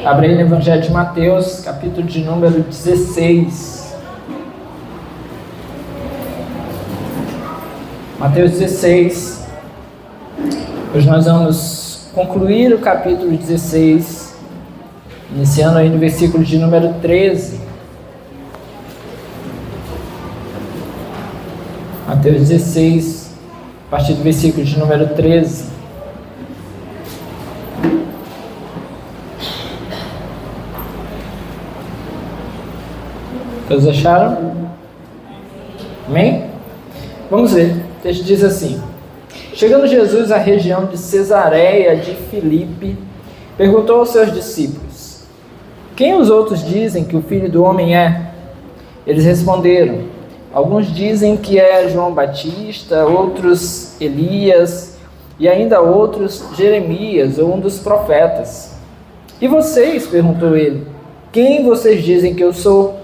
Abre aí no Evangelho de Mateus, capítulo de número 16. Mateus 16. Hoje nós vamos concluir o capítulo 16, iniciando aí no versículo de número 13. Mateus 16, a partir do versículo de número 13. Todos acharam? Amém? Vamos ver. O texto diz assim: Chegando Jesus à região de Cesareia de Filipe, perguntou aos seus discípulos: Quem os outros dizem que o Filho do Homem é? Eles responderam: Alguns dizem que é João Batista, outros Elias, e ainda outros Jeremias ou um dos profetas. E vocês? Perguntou ele. Quem vocês dizem que eu sou?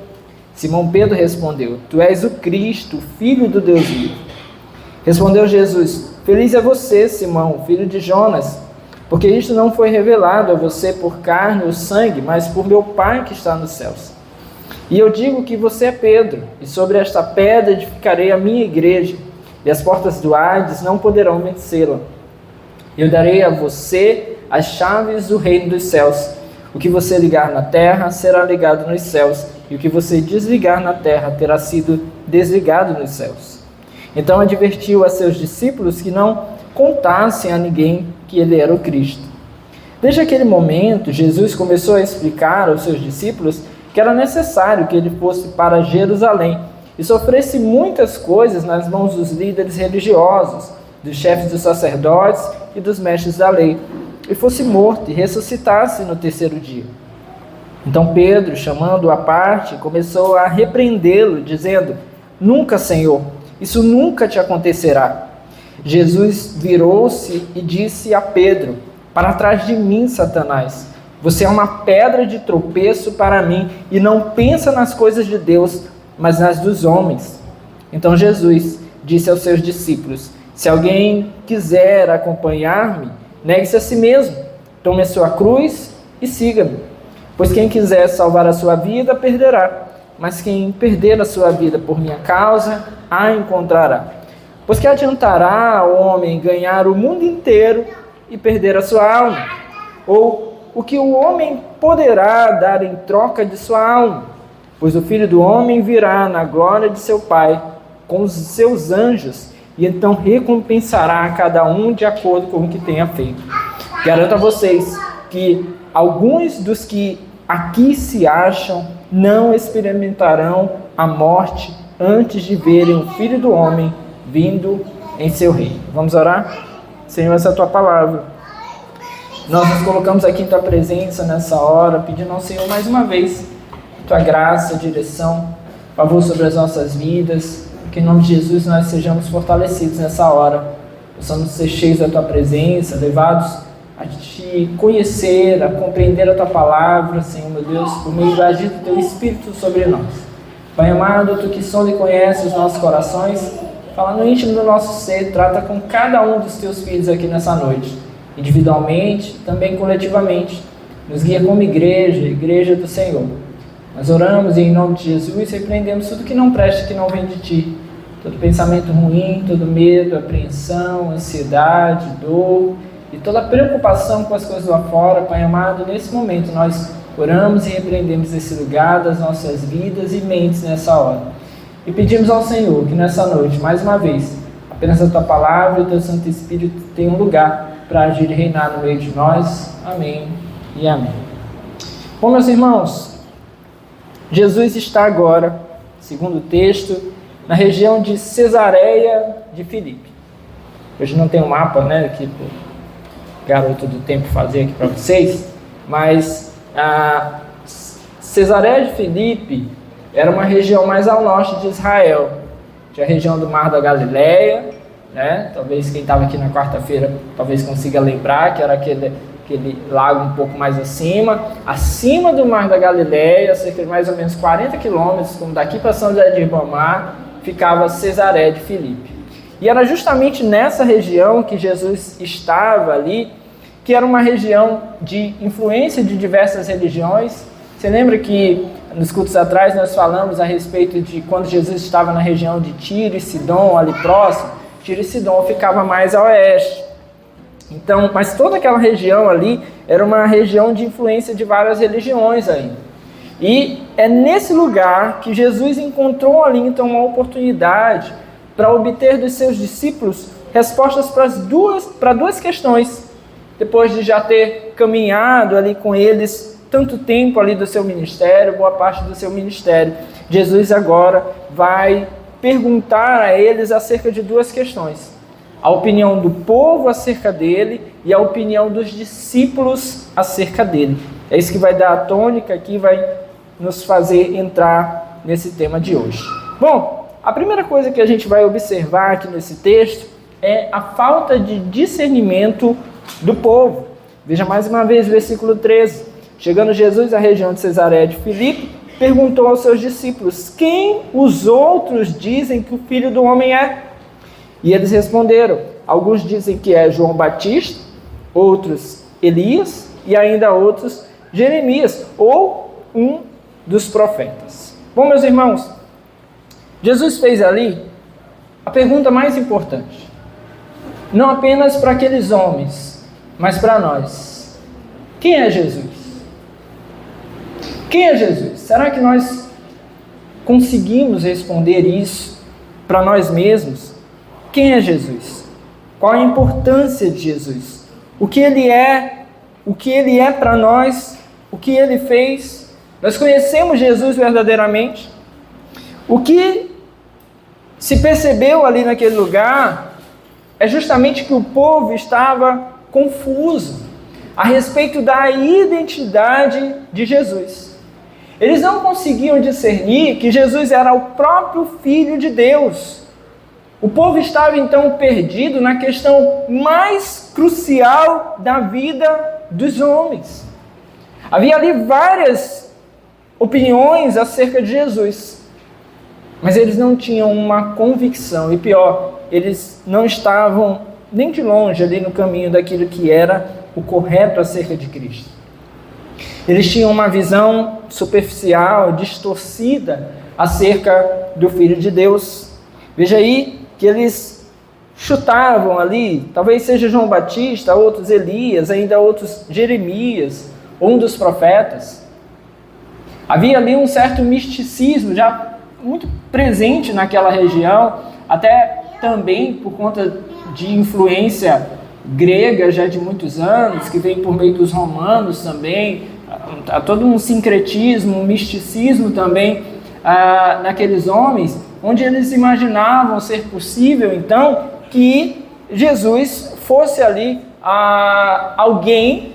Simão Pedro respondeu: Tu és o Cristo, o Filho do Deus vivo. Respondeu Jesus: Feliz é você, Simão, filho de Jonas, porque isto não foi revelado a você por carne ou sangue, mas por meu Pai que está nos céus. E eu digo que você é Pedro, e sobre esta pedra edificarei a minha igreja, e as portas do Hades não poderão vencê-la. Eu darei a você as chaves do reino dos céus. O que você ligar na terra será ligado nos céus, e o que você desligar na terra terá sido desligado nos céus. Então advertiu a seus discípulos que não contassem a ninguém que ele era o Cristo. Desde aquele momento, Jesus começou a explicar aos seus discípulos que era necessário que ele fosse para Jerusalém e sofresse muitas coisas nas mãos dos líderes religiosos, dos chefes dos sacerdotes e dos mestres da lei, e fosse morto e ressuscitasse no terceiro dia. Então Pedro, chamando-o à parte, começou a repreendê-lo, dizendo: Nunca, Senhor, isso nunca te acontecerá. Jesus virou-se e disse a Pedro: Para trás de mim, Satanás, você é uma pedra de tropeço para mim e não pensa nas coisas de Deus, mas nas dos homens. Então Jesus disse aos seus discípulos: Se alguém quiser acompanhar-me, negue-se a si mesmo, tome a sua cruz e siga-me. Pois quem quiser salvar a sua vida, perderá. Mas quem perder a sua vida por minha causa, a encontrará. Pois que adiantará ao homem ganhar o mundo inteiro e perder a sua alma? Ou o que o homem poderá dar em troca de sua alma? Pois o Filho do Homem virá na glória de seu Pai, com os seus anjos, e então recompensará a cada um de acordo com o que tenha feito. Garanto a vocês que alguns dos que aqui se acham não experimentarão a morte antes de verem o Filho do Homem vindo em seu reino. Vamos orar? Senhor, essa é a tua palavra. Nós nos colocamos aqui em tua presença nessa hora, pedindo ao Senhor mais uma vez tua graça, direção, favor sobre as nossas vidas, que em nome de Jesus nós sejamos fortalecidos nessa hora, possamos ser cheios da tua presença, levados a te conhecer, a compreender a tua palavra, Senhor meu Deus, por meio do agir do teu Espírito sobre nós. Pai amado, tu que sonda e conhece os nossos corações, fala no íntimo do nosso ser, trata com cada um dos teus filhos aqui nessa noite, individualmente, também coletivamente. Nos guia como igreja, igreja do Senhor. Nós oramos e em nome de Jesus repreendemos tudo que não presta, que não vem de ti. Todo pensamento ruim, todo medo, apreensão, ansiedade, dor e toda preocupação com as coisas lá fora. Pai amado, nesse momento nós oramos e repreendemos esse lugar das nossas vidas e mentes nessa hora. E pedimos ao Senhor que nessa noite, mais uma vez, apenas a tua palavra e o teu Santo Espírito tenham um lugar para agir e reinar no meio de nós. Amém e amém. Bom, meus irmãos, Jesus está agora, segundo o texto, na região de Cesareia de Filipe. Hoje não tem um mapa, né, que o garoto do tempo fazer aqui para vocês, mas a Cesareia de Filipe era uma região mais ao norte de Israel. Tinha a região do Mar da Galileia, né? Talvez quem estava aqui na quarta-feira talvez consiga lembrar que era aquele lago um pouco mais acima do Mar da Galileia, cerca de mais ou menos 40 quilômetros, como daqui para São José de Ribamar, ficava Cesareia de Filipe. E era justamente nessa região que Jesus estava ali, que era uma região de influência de diversas religiões. Você lembra que nos cultos atrás nós falamos a respeito de quando Jesus estava na região de Tiro e Sidom, ali próximo? Tiro e Sidom ficava mais a oeste. Então, mas toda aquela região ali era uma região de influência de várias religiões aí. E é nesse lugar que Jesus encontrou ali então uma oportunidade para obter dos seus discípulos respostas para duas questões. Depois de já ter caminhado ali com eles tanto tempo ali do seu ministério, boa parte do seu ministério, Jesus agora vai perguntar a eles acerca de duas questões: a opinião do povo acerca dele e a opinião dos discípulos acerca dele. É isso que vai dar a tônica aqui, vai nos fazer entrar nesse tema de hoje. Bom, a primeira coisa que a gente vai observar aqui nesse texto é a falta de discernimento do povo. Veja mais uma vez o versículo 13. Chegando Jesus à região de Cesareia de Filipe, perguntou aos seus discípulos: quem os outros dizem que o Filho do Homem é? E eles responderam: alguns dizem que é João Batista, outros Elias e ainda outros Jeremias ou um dos profetas. Bom, meus irmãos, Jesus fez ali a pergunta mais importante, não apenas para aqueles homens, mas para nós: quem é Jesus? Quem é Jesus? Será que nós conseguimos responder isso para nós mesmos? Quem é Jesus? Qual a importância de Jesus? O que ele é para nós? O que ele fez? Nós conhecemos Jesus verdadeiramente? O que se percebeu ali naquele lugar é justamente que o povo estava confuso a respeito da identidade de Jesus. Eles não conseguiam discernir que Jesus era o próprio Filho de Deus. O povo estava então perdido na questão mais crucial da vida dos homens. Havia ali várias opiniões acerca de Jesus, mas eles não tinham uma convicção, e pior, eles não estavam nem de longe ali no caminho daquilo que era o correto acerca de Cristo. Eles tinham uma visão superficial, distorcida acerca do Filho de Deus. Veja aí que eles chutavam ali, talvez seja João Batista, outros Elias, ainda outros Jeremias, um dos profetas. Havia ali um certo misticismo já muito presente naquela região, até também por conta de influência grega já de muitos anos, que vem por meio dos romanos também. Há todo um sincretismo, um misticismo também naqueles homens, onde eles imaginavam ser possível, então, que Jesus fosse ali alguém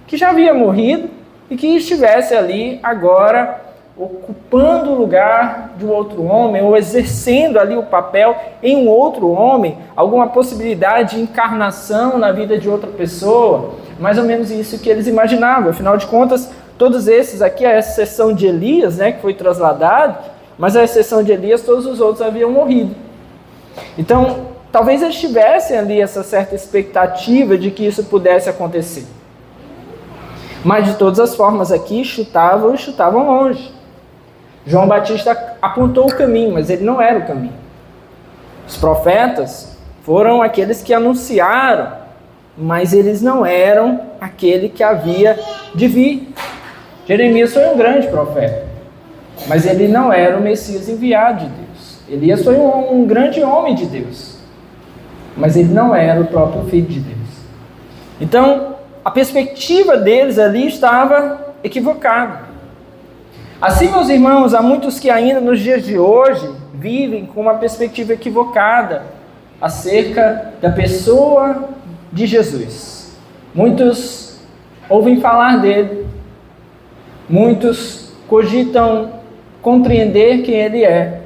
que já havia morrido e que estivesse ali agora ocupando o lugar de um outro homem, ou exercendo ali o papel em um outro homem, alguma possibilidade de encarnação na vida de outra pessoa. Mais ou menos isso que eles imaginavam. Afinal de contas, todos esses aqui, a exceção de Elias, que foi trasladado, mas a exceção de Elias, todos os outros haviam morrido. Então, talvez eles tivessem ali essa certa expectativa de que isso pudesse acontecer. Mas de todas as formas aqui, chutavam longe. João Batista apontou o caminho, mas ele não era o caminho. Os profetas foram aqueles que anunciaram, mas eles não eram aquele que havia de vir. Jeremias foi um grande profeta, mas ele não era o Messias enviado de Deus. Elias foi um grande homem de Deus, mas ele não era o próprio Filho de Deus. Então, a perspectiva deles ali estava equivocada. Assim, meus irmãos, há muitos que ainda nos dias de hoje vivem com uma perspectiva equivocada acerca da pessoa de Jesus. Muitos ouvem falar dele, muitos cogitam compreender quem ele é,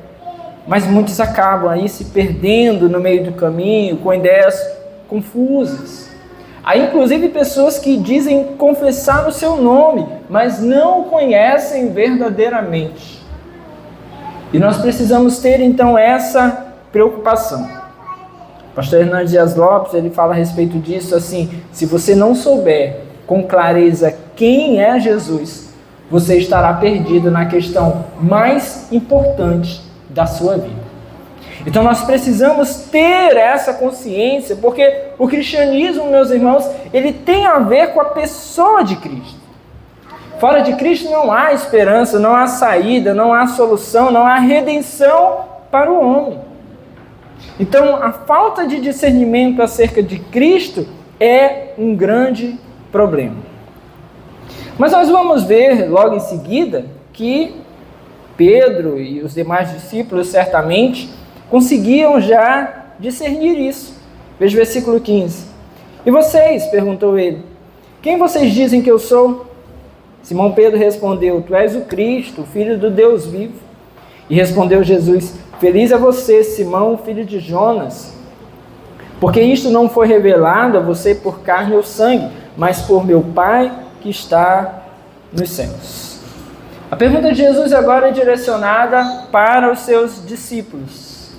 mas muitos acabam aí se perdendo no meio do caminho com ideias confusas. Há inclusive pessoas que dizem confessar o seu nome, mas não o conhecem verdadeiramente. E nós precisamos ter então essa preocupação. Pastor Hernandes Dias Lopes, ele fala a respeito disso assim: se você não souber com clareza quem é Jesus, você estará perdido na questão mais importante da sua vida. Então nós precisamos ter essa consciência, porque o cristianismo, meus irmãos, ele tem a ver com a pessoa de Cristo. Fora de Cristo não há esperança, não há saída, não há solução, não há redenção para o homem. Então a falta de discernimento acerca de Cristo é um grande problema. Mas nós vamos ver logo em seguida que Pedro e os demais discípulos certamente conseguiam já discernir isso. Veja o versículo 15. E vocês? Perguntou ele. Quem vocês dizem que eu sou? Simão Pedro respondeu: Tu és o Cristo, o Filho do Deus vivo. E respondeu Jesus: Feliz é você, Simão, filho de Jonas, porque isto não foi revelado a você por carne ou sangue, mas por meu Pai que está nos céus. A pergunta de Jesus agora é direcionada para os seus discípulos.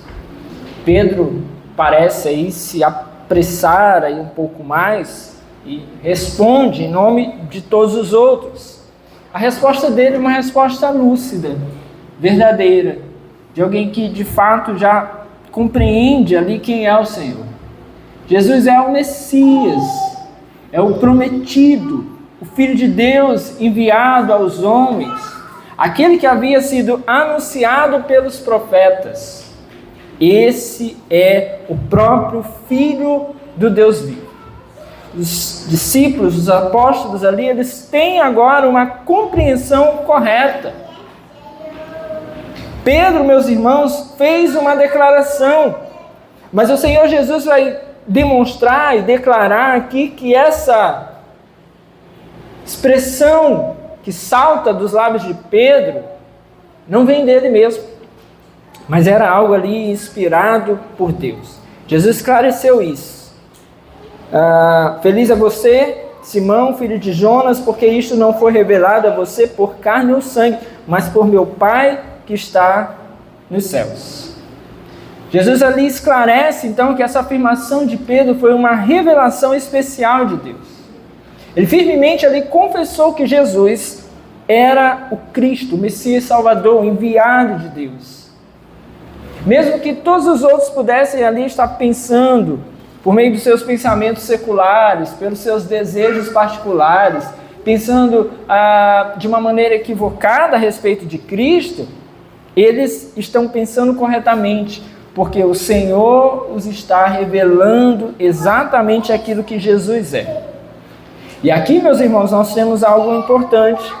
Pedro parece aí se apressar aí um pouco mais e responde em nome de todos os outros. A resposta dele é uma resposta lúcida, verdadeira, de alguém que de fato já compreende ali quem é o Senhor. Jesus é o Messias, é o prometido, o Filho de Deus enviado aos homens, aquele que havia sido anunciado pelos profetas. Esse é o próprio Filho do Deus vivo. Os discípulos, os apóstolos ali, eles têm agora uma compreensão correta. Pedro, meus irmãos, fez uma declaração, mas o Senhor Jesus vai demonstrar e declarar aqui que essa expressão que salta dos lábios de Pedro não vem dele mesmo, mas era algo ali inspirado por Deus. Jesus esclareceu isso. Feliz é você, Simão, filho de Jonas, porque isto não foi revelado a você por carne ou sangue, mas por meu Pai que está nos céus. Jesus ali esclarece então que essa afirmação de Pedro foi uma revelação especial de Deus. Ele firmemente ali confessou que Jesus era o Cristo, o Messias Salvador, o enviado de Deus. Mesmo que todos os outros pudessem ali estar pensando, por meio dos seus pensamentos seculares, pelos seus desejos particulares, pensando de uma maneira equivocada a respeito de Cristo, eles estão pensando corretamente, porque o Senhor os está revelando exatamente aquilo que Jesus é. E aqui, meus irmãos, nós temos algo importante.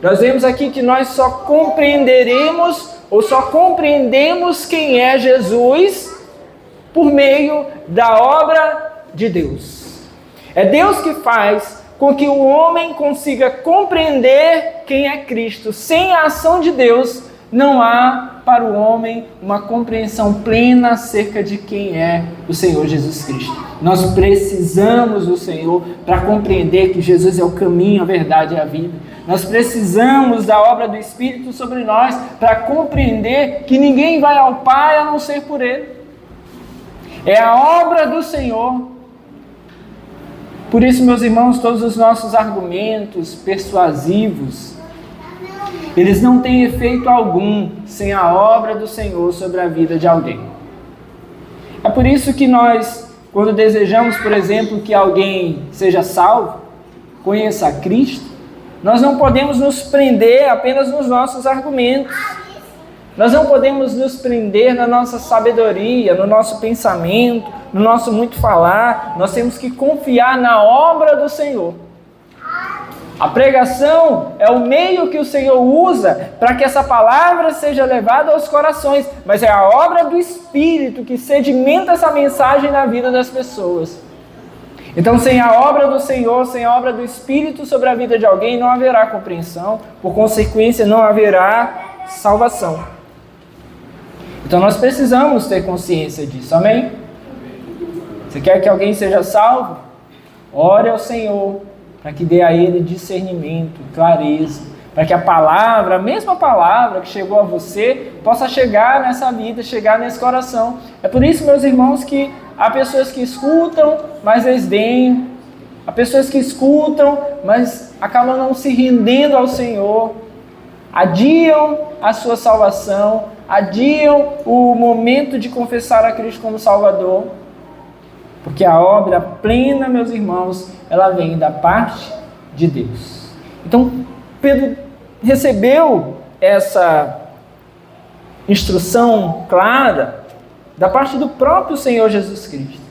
Nós vemos aqui que nós só compreenderemos ou só compreendemos quem é Jesus por meio da obra de Deus. É Deus que faz com que o homem consiga compreender quem é Cristo. Sem a ação de Deus, não há para o homem uma compreensão plena acerca de quem é o Senhor Jesus Cristo. Nós precisamos do Senhor para compreender que Jesus é o caminho, a verdade e a vida. Nós precisamos da obra do Espírito sobre nós para compreender que ninguém vai ao Pai a não ser por Ele. É a obra do Senhor. Por isso, meus irmãos, todos os nossos argumentos persuasivos, eles não têm efeito algum sem a obra do Senhor sobre a vida de alguém. É por isso que nós, quando desejamos, por exemplo, que alguém seja salvo, conheça a Cristo, nós não podemos nos prender apenas nos nossos argumentos. Nós não podemos nos prender na nossa sabedoria, no nosso pensamento, no nosso muito falar. Nós temos que confiar na obra do Senhor. A pregação é o meio que o Senhor usa para que essa palavra seja levada aos corações, mas é a obra do Espírito que sedimenta essa mensagem na vida das pessoas. Então, sem a obra do Senhor, sem a obra do Espírito sobre a vida de alguém, não haverá compreensão, por consequência, não haverá salvação. Então, nós precisamos ter consciência disso, amém? Você quer que alguém seja salvo? Ore ao Senhor, para que dê a ele discernimento, clareza, para que a palavra, a mesma palavra que chegou a você, possa chegar nessa vida, chegar nesse coração. É por isso, meus irmãos, que há pessoas que escutam, mas desdenham. Há pessoas que escutam, mas acabam não se rendendo ao Senhor. Adiam a sua salvação, adiam o momento de confessar a Cristo como Salvador. Porque a obra plena, meus irmãos, ela vem da parte de Deus. Então, Pedro recebeu essa instrução clara da parte do próprio Senhor Jesus Cristo.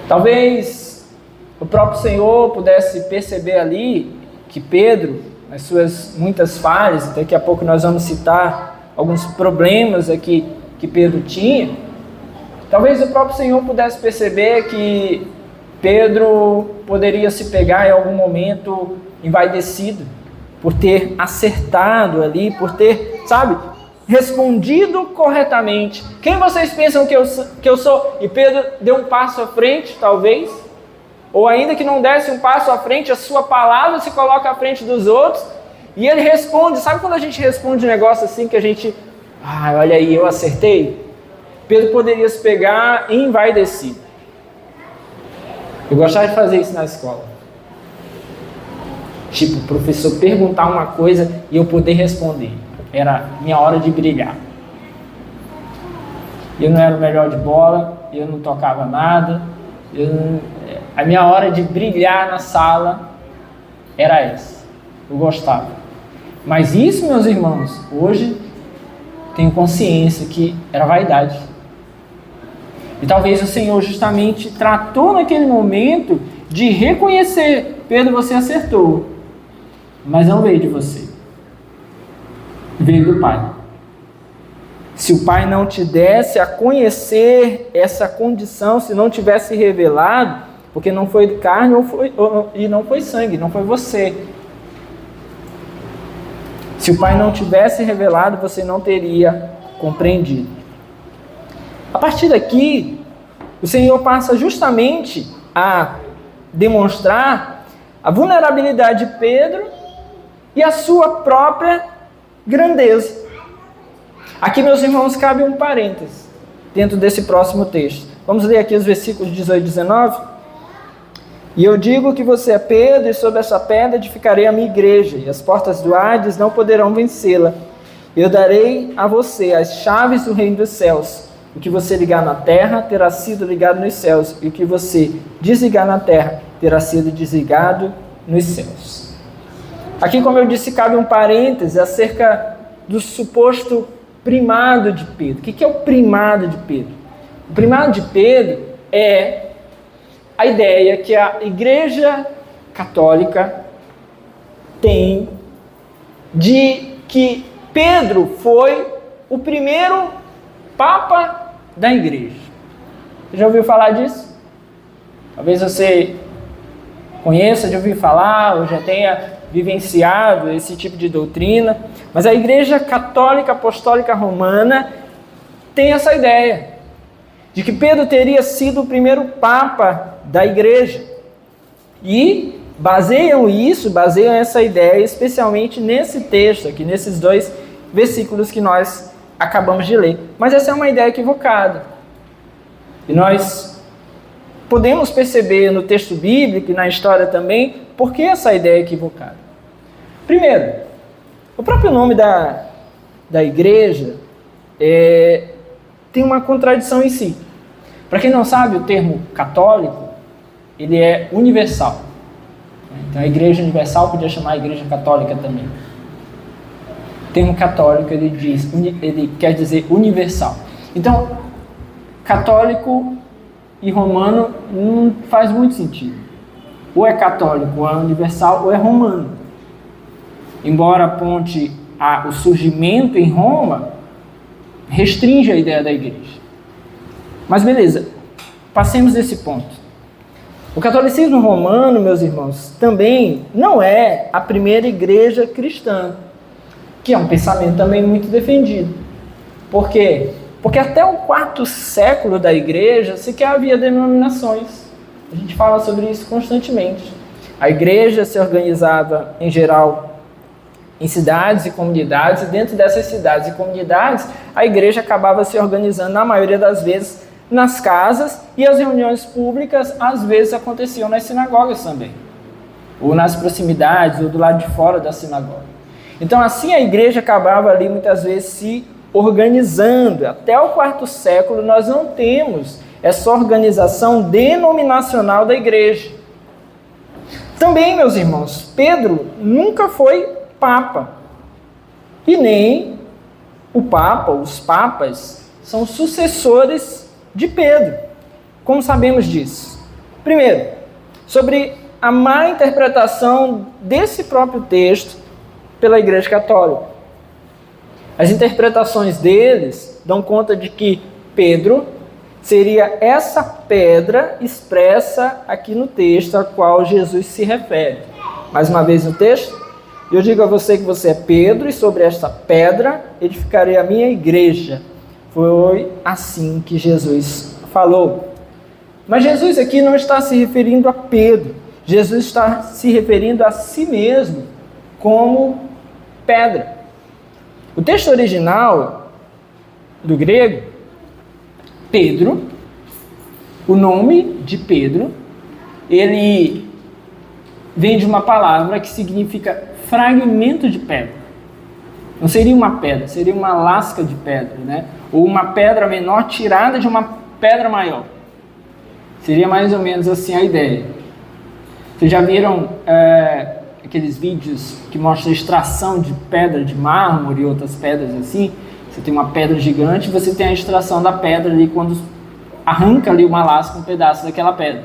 Talvez o próprio Senhor pudesse perceber ali que Pedro, nas suas muitas falhas, daqui a pouco nós vamos citar alguns problemas aqui que Pedro tinha, talvez o próprio Senhor pudesse perceber que Pedro poderia se pegar em algum momento envaidecido, por ter acertado ali, por ter, respondido corretamente. Quem vocês pensam que eu sou? E Pedro deu um passo à frente, talvez, ou ainda que não desse um passo à frente, a sua palavra se coloca à frente dos outros, e ele responde. Sabe quando a gente responde um negócio assim que a gente, olha aí, eu acertei? Pedro poderia se pegar e envaidecer. Eu gostava de fazer isso na escola. Tipo, o professor perguntar uma coisa e eu poder responder. Era minha hora de brilhar. Eu não era o melhor de bola, eu não tocava nada. A minha hora de brilhar na sala era essa. Eu gostava. Mas isso, meus irmãos, hoje tenho consciência que era vaidade. E talvez o Senhor justamente tratou naquele momento de reconhecer: Pedro, você acertou, mas não veio de você, veio do Pai. Se o Pai não te desse a conhecer essa condição, se não tivesse revelado, porque não foi carne e não foi sangue, não foi você. Se o Pai não tivesse revelado, você não teria compreendido. A partir daqui, o Senhor passa justamente a demonstrar a vulnerabilidade de Pedro e a sua própria grandeza. Aqui, meus irmãos, cabe um parênteses dentro desse próximo texto. Vamos ler aqui os versículos 18 e 19. E eu digo que você é Pedro, e sobre essa pedra edificarei a minha igreja, e as portas do Hades não poderão vencê-la. Eu darei a você as chaves do reino dos céus. O que você ligar na terra terá sido ligado nos céus, e o que você desligar na terra terá sido desligado nos céus. Aqui, como eu disse, cabe um parêntese acerca do suposto primado de Pedro. O que é o primado de Pedro? O primado de Pedro é a ideia que a Igreja Católica tem de que Pedro foi o primeiro Papa da Igreja. Você já ouviu falar disso? Talvez você conheça, já ouviu falar, ou já tenha vivenciado esse tipo de doutrina. Mas a Igreja Católica Apostólica Romana tem essa ideia de que Pedro teria sido o primeiro Papa da Igreja. E baseiam essa ideia, especialmente nesse texto aqui, nesses dois versículos que nós acabamos de ler. Mas essa é uma ideia equivocada. E nós podemos perceber no texto bíblico e na história também por que essa ideia é equivocada. Primeiro, o próprio nome da igreja tem uma contradição em si. Para quem não sabe, o termo católico, ele é universal. Então a igreja universal podia chamar a igreja católica também. O termo católico, ele quer dizer universal. Então, católico e romano não faz muito sentido. Ou é católico, ou é universal, ou é romano. Embora aponte o surgimento em Roma, restringe a ideia da igreja. Mas beleza, passemos desse ponto. O catolicismo romano, meus irmãos, também não é a primeira igreja cristã, que é um pensamento também muito defendido. Por quê? Porque até o 4º século da igreja sequer havia denominações. A gente fala sobre isso constantemente. A igreja se organizava, em geral, em cidades e comunidades, e dentro dessas cidades e comunidades, a igreja acabava se organizando, na maioria das vezes, nas casas, e as reuniões públicas às vezes aconteciam nas sinagogas também, ou nas proximidades, ou do lado de fora da sinagoga. Então assim a igreja acabava ali muitas vezes se organizando. Até o quarto século nós não temos essa organização denominacional da igreja. Também, meus irmãos, Pedro nunca foi papa, e nem o papa, os papas, são sucessores de Pedro. Como sabemos disso? Primeiro, sobre a má interpretação desse próprio texto pela Igreja Católica. As interpretações deles dão conta de que Pedro seria essa pedra expressa aqui no texto a qual Jesus se refere. Mais uma vez no texto, eu digo a você que você é Pedro, e sobre esta pedra edificarei a minha igreja. Foi assim que Jesus falou. Mas Jesus aqui não está se referindo a Pedro. Jesus está se referindo a si mesmo como pedra. O texto original do grego, Pedro, o nome de Pedro, ele vem de uma palavra que significa fragmento de pedra. Não seria uma pedra, seria uma lasca de pedra, né? Ou uma pedra menor tirada de uma pedra maior. Seria mais ou menos assim a ideia. Vocês já viram aqueles vídeos que mostram a extração de pedra de mármore e outras pedras assim? Você tem uma pedra gigante, você tem a extração da pedra ali quando arranca ali uma lasca, um pedaço daquela pedra.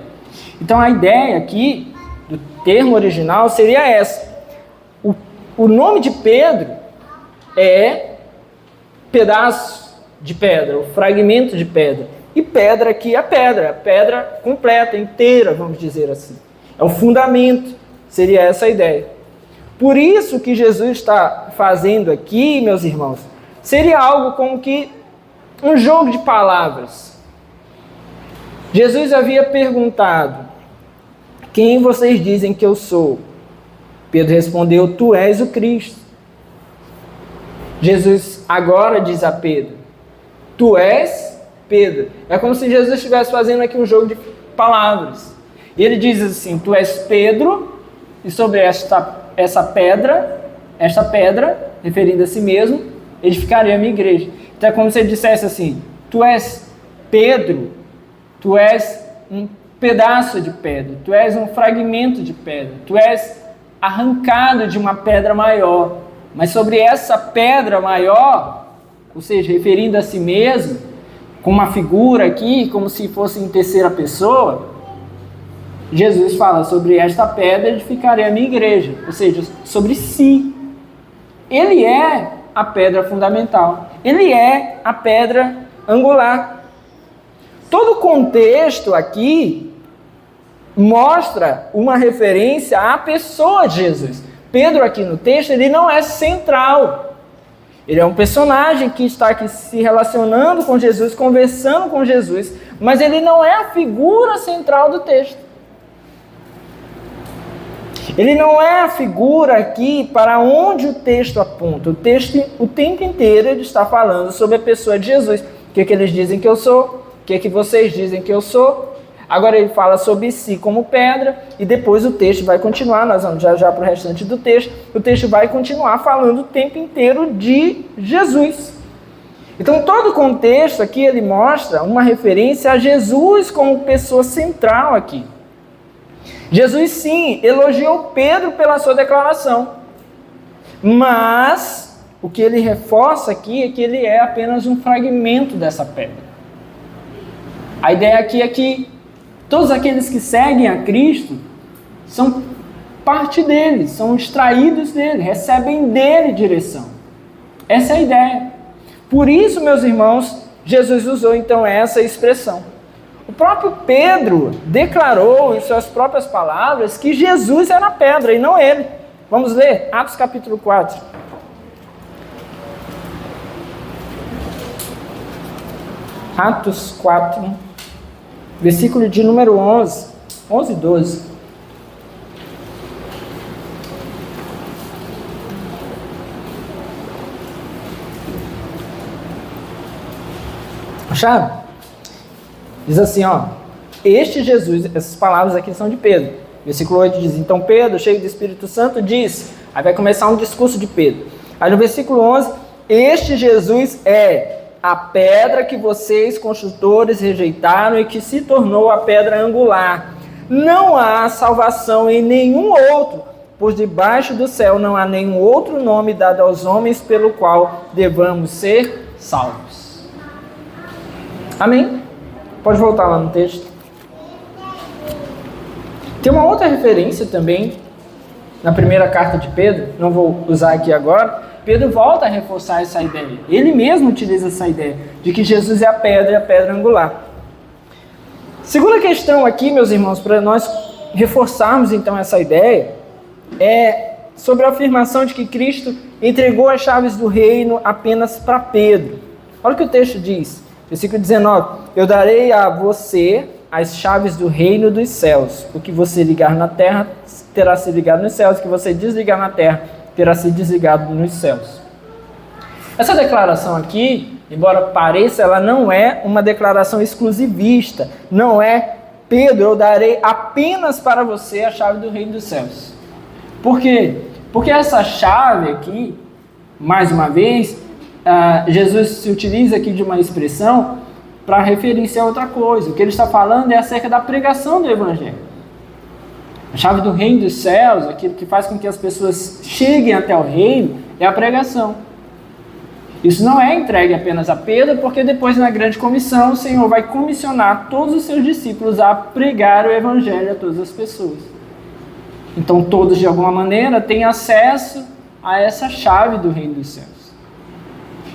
Então a ideia aqui do termo original seria essa. O nome de Pedro é pedaço de pedra, o fragmento de pedra. E pedra aqui é a pedra completa, inteira, vamos dizer assim. É o fundamento, seria essa a ideia. Por isso que Jesus está fazendo aqui, meus irmãos, seria algo como que um jogo de palavras. Jesus havia perguntado: quem vocês dizem que eu sou? Pedro respondeu: tu és o Cristo. Jesus agora diz a Pedro: tu és Pedro. É como se Jesus estivesse fazendo aqui um jogo de palavras. E ele diz assim: tu és Pedro, e sobre essa pedra, referindo a si mesmo, edificarei a minha igreja. Então é como se ele dissesse assim: tu és Pedro, tu és um pedaço de pedra, tu és um fragmento de pedra, tu és arrancado de uma pedra maior, mas sobre essa pedra maior, ou seja, referindo a si mesmo, com uma figura aqui, como se fosse em terceira pessoa, Jesus fala: sobre esta pedra edificarei a minha igreja, ou seja, sobre si. Ele é a pedra fundamental, ele é a pedra angular. Todo o contexto aqui mostra uma referência à pessoa de Jesus. Pedro aqui no texto, ele não é central. Ele é um personagem que está aqui se relacionando com Jesus, conversando com Jesus, mas ele não é a figura central do texto. Ele não é a figura aqui para onde o texto aponta. O texto, o tempo inteiro, ele está falando sobre a pessoa de Jesus. O que eles dizem que eu sou? O que vocês dizem que eu sou? Agora ele fala sobre si como pedra, e depois o texto vai continuar, nós vamos já para o restante do texto, o texto vai continuar falando o tempo inteiro de Jesus. Então todo o contexto aqui ele mostra uma referência a Jesus como pessoa central aqui. Jesus sim, elogiou Pedro pela sua declaração, mas o que ele reforça aqui é que ele é apenas um fragmento dessa pedra. A ideia aqui é que todos aqueles que seguem a Cristo são parte dele, são extraídos dele, recebem dele direção. Essa é a ideia. Por isso, meus irmãos, Jesus usou então essa expressão. O próprio Pedro declarou em suas próprias palavras que Jesus era a pedra e não ele. Vamos ler Atos capítulo 4. Atos 4, versículo de número 11 e 12. Acharam? Diz assim, ó, este Jesus, essas palavras aqui são de Pedro. Versículo 8 diz, então Pedro, cheio do Espírito Santo, disse, aí vai começar um discurso de Pedro. Aí no versículo 11, este Jesus é a pedra que vocês, construtores, rejeitaram e que se tornou a pedra angular. Não há salvação em nenhum outro, pois debaixo do céu não há nenhum outro nome dado aos homens pelo qual devamos ser salvos. Amém? Pode voltar lá no texto. Tem uma outra referência também na primeira carta de Pedro, não vou usar aqui agora. Pedro volta a reforçar essa ideia. Ele mesmo utiliza essa ideia de que Jesus é a pedra angular. Segunda questão aqui, meus irmãos, para nós reforçarmos então essa ideia, é sobre a afirmação de que Cristo entregou as chaves do reino apenas para Pedro. Olha o que o texto diz, versículo 19: eu darei a você as chaves do reino dos céus. O que você ligar na terra terá se ligado nos céus, o que você desligar na terra terá se desligado nos céus. Essa declaração aqui, embora pareça, ela não é uma declaração exclusivista. Não é, Pedro, eu darei apenas para você a chave do reino dos céus. Por quê? Porque essa chave aqui, mais uma vez, Jesus se utiliza aqui de uma expressão para referir-se a outra coisa. O que ele está falando é acerca da pregação do Evangelho. A chave do reino dos céus, aquilo que faz com que as pessoas cheguem até o reino, é a pregação. Isso não é entregue apenas a Pedro, porque depois na grande comissão o Senhor vai comissionar todos os seus discípulos a pregar o Evangelho a todas as pessoas. Então todos de alguma maneira têm acesso a essa chave do reino dos céus.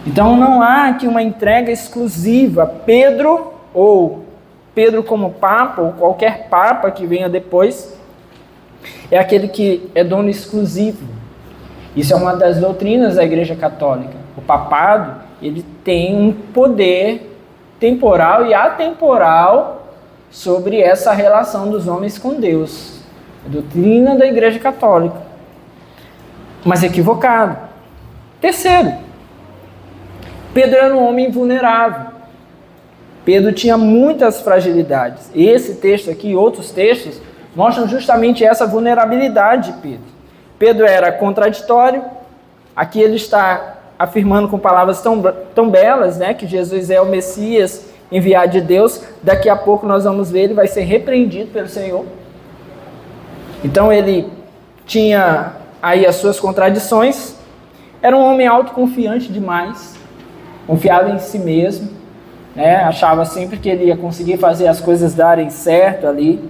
Então não há aqui uma entrega exclusiva. Pedro, ou Pedro como Papa, ou qualquer Papa que venha depois, é aquele que é dono exclusivo. Isso é uma das doutrinas da Igreja Católica. O papado, ele tem um poder temporal e atemporal sobre essa relação dos homens com Deus. A doutrina da Igreja Católica. Mas equivocado. Terceiro, Pedro era um homem vulnerável. Pedro tinha muitas fragilidades. Esse texto aqui e outros textos mostram justamente essa vulnerabilidade de Pedro. Pedro era contraditório. Aqui ele está afirmando com palavras tão belas, né, que Jesus é o Messias enviado de Deus. Daqui a pouco nós vamos ver, ele vai ser repreendido pelo Senhor. Então ele tinha aí as suas contradições. Era um homem autoconfiante demais, confiava em si mesmo, né, achava sempre que ele ia conseguir fazer as coisas darem certo ali.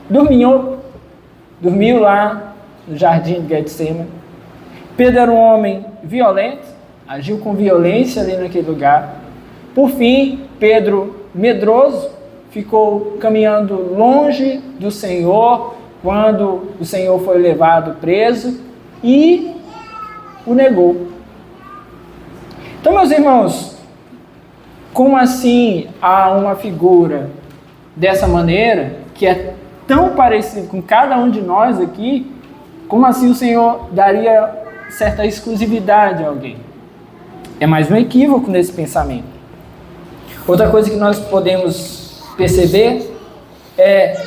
Dormiu lá no jardim de Getsemane. Pedro era um homem violento, agiu com violência ali naquele lugar. Por fim, Pedro, medroso, ficou caminhando longe do Senhor quando o Senhor foi levado preso e o negou. Então, meus irmãos, como assim há uma figura dessa maneira, que é tão parecido com cada um de nós aqui, como assim o Senhor daria certa exclusividade a alguém? É mais um equívoco nesse pensamento. Outra coisa que nós podemos perceber é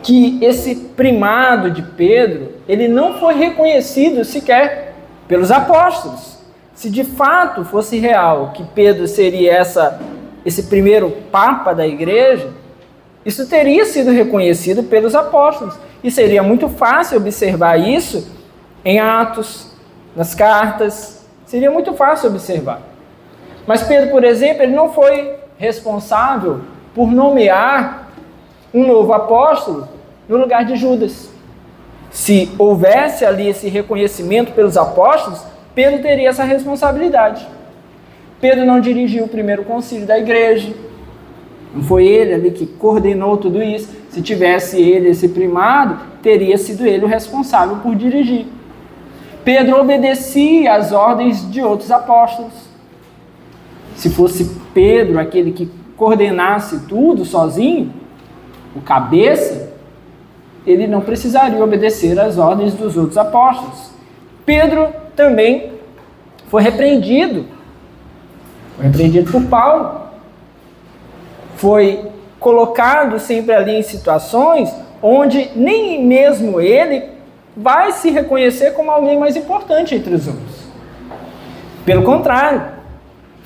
que esse primado de Pedro, ele não foi reconhecido sequer pelos apóstolos. Se de fato fosse real que Pedro seria esse primeiro papa da igreja, isso teria sido reconhecido pelos apóstolos. E seria muito fácil observar isso em Atos, nas cartas. Seria muito fácil observar. Mas Pedro, por exemplo, ele não foi responsável por nomear um novo apóstolo no lugar de Judas. Se houvesse ali esse reconhecimento pelos apóstolos, Pedro teria essa responsabilidade. Pedro não dirigiu o primeiro concílio da igreja. Não foi ele ali que coordenou tudo isso. Se tivesse ele esse primado, teria sido ele o responsável por dirigir. Pedro obedecia às ordens de outros apóstolos. Se fosse Pedro aquele que coordenasse tudo sozinho, o cabeça, ele não precisaria obedecer às ordens dos outros apóstolos. Pedro também foi repreendido. Foi repreendido por Paulo. foi colocado sempre ali em situações onde nem mesmo ele vai se reconhecer como alguém mais importante entre os outros. Pelo contrário,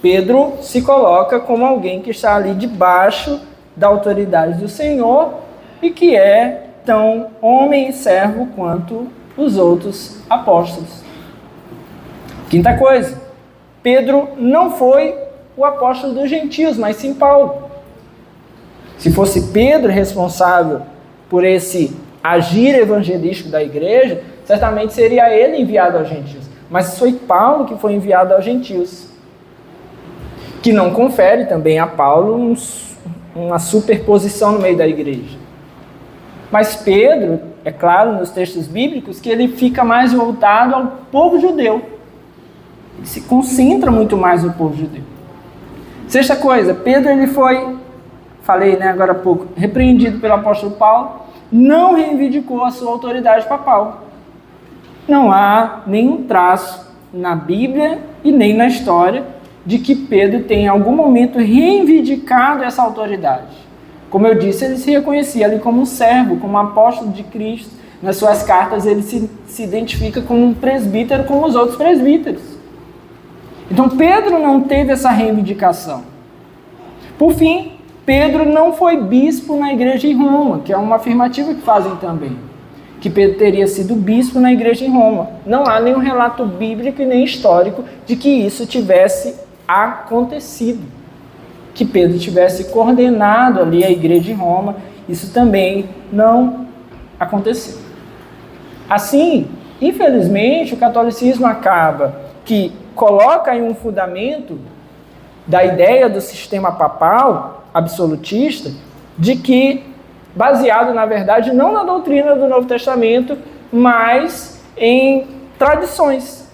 Pedro se coloca como alguém que está ali debaixo da autoridade do Senhor e que é tão homem e servo quanto os outros apóstolos. Quinta coisa, Pedro não foi o apóstolo dos gentios, mas sim Paulo. Se fosse Pedro responsável por esse agir evangelístico da igreja, certamente seria ele enviado aos gentios. Mas foi Paulo que foi enviado aos gentios, que não confere também a Paulo uma superposição no meio da igreja. Mas Pedro, é claro, nos textos bíblicos, que ele fica mais voltado ao povo judeu. Ele se concentra muito mais no povo judeu. Sexta coisa, Pedro ele foi, falei agora há pouco, repreendido pelo apóstolo Paulo, não reivindicou a sua autoridade papal. Não há nenhum traço na Bíblia e nem na história de que Pedro tenha em algum momento reivindicado essa autoridade. Como eu disse, ele se reconhecia ali como um servo, como um apóstolo de Cristo. Nas suas cartas ele se identifica como um presbítero como os outros presbíteros. Então Pedro não teve essa reivindicação. Por fim, Pedro não foi bispo na igreja em Roma, que é uma afirmativa que fazem também, que Pedro teria sido bispo na igreja em Roma. Não há nenhum relato bíblico e nem histórico de que isso tivesse acontecido, que Pedro tivesse coordenado ali a igreja em Roma. Isso também não aconteceu. Assim, infelizmente, o catolicismo acaba que coloca aí um fundamento da ideia do sistema papal absolutista, de que, baseado, na verdade, não na doutrina do Novo Testamento, mas em tradições.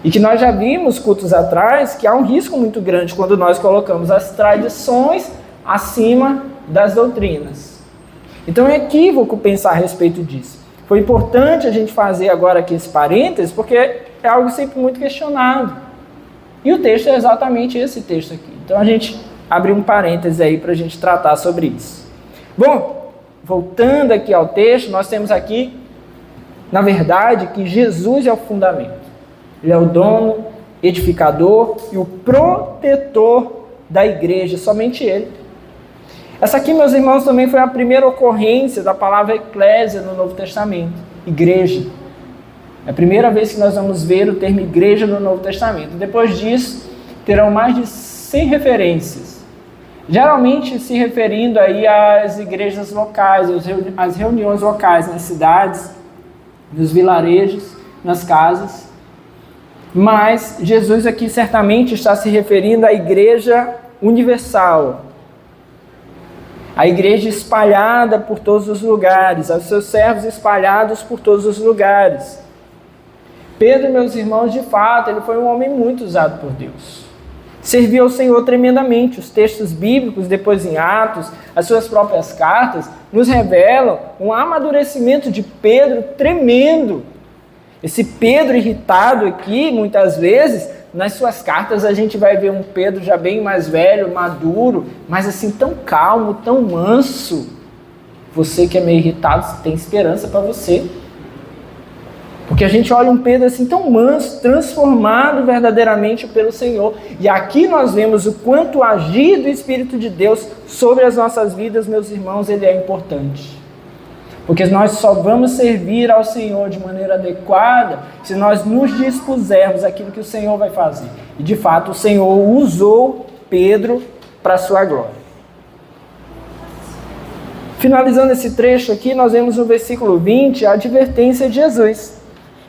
E que nós já vimos cultos atrás que há um risco muito grande quando nós colocamos as tradições acima das doutrinas. Então é equívoco pensar a respeito disso. Foi importante a gente fazer agora aqui esse parênteses, porque é algo sempre muito questionado. E o texto é exatamente esse texto aqui. Então a gente abre um parênteses aí para a gente tratar sobre isso. Bom, voltando aqui ao texto, nós temos aqui, na verdade, que Jesus é o fundamento. Ele é o dono, edificador e o protetor da igreja, somente ele. Essa aqui, meus irmãos, também foi a primeira ocorrência da palavra eclésia no Novo Testamento, igreja. É a primeira vez que nós vamos ver o termo igreja no Novo Testamento. Depois disso, terão mais de 100 referências, geralmente se referindo aí às igrejas locais, às reuniões locais nas cidades, nos vilarejos, nas casas. Mas Jesus aqui certamente está se referindo à igreja universal, a igreja espalhada por todos os lugares, aos seus servos espalhados por todos os lugares. Pedro, meus irmãos, de fato, ele foi um homem muito usado por Deus. Serviu ao Senhor tremendamente. Os textos bíblicos, depois em Atos, as suas próprias cartas, nos revelam um amadurecimento de Pedro tremendo. Esse Pedro irritado aqui, muitas vezes, nas suas cartas a gente vai ver um Pedro já bem mais velho, maduro, mas assim tão calmo, tão manso. Você que é meio irritado, tem esperança para você. Porque a gente olha um Pedro assim tão manso, transformado verdadeiramente pelo Senhor. E aqui nós vemos o quanto o agir do Espírito de Deus sobre as nossas vidas, meus irmãos, ele é importante. Porque nós só vamos servir ao Senhor de maneira adequada se nós nos dispusermos àquilo que o Senhor vai fazer. E de fato o Senhor usou Pedro para a sua glória. Finalizando esse trecho aqui, nós vemos no versículo 20 a advertência de Jesus.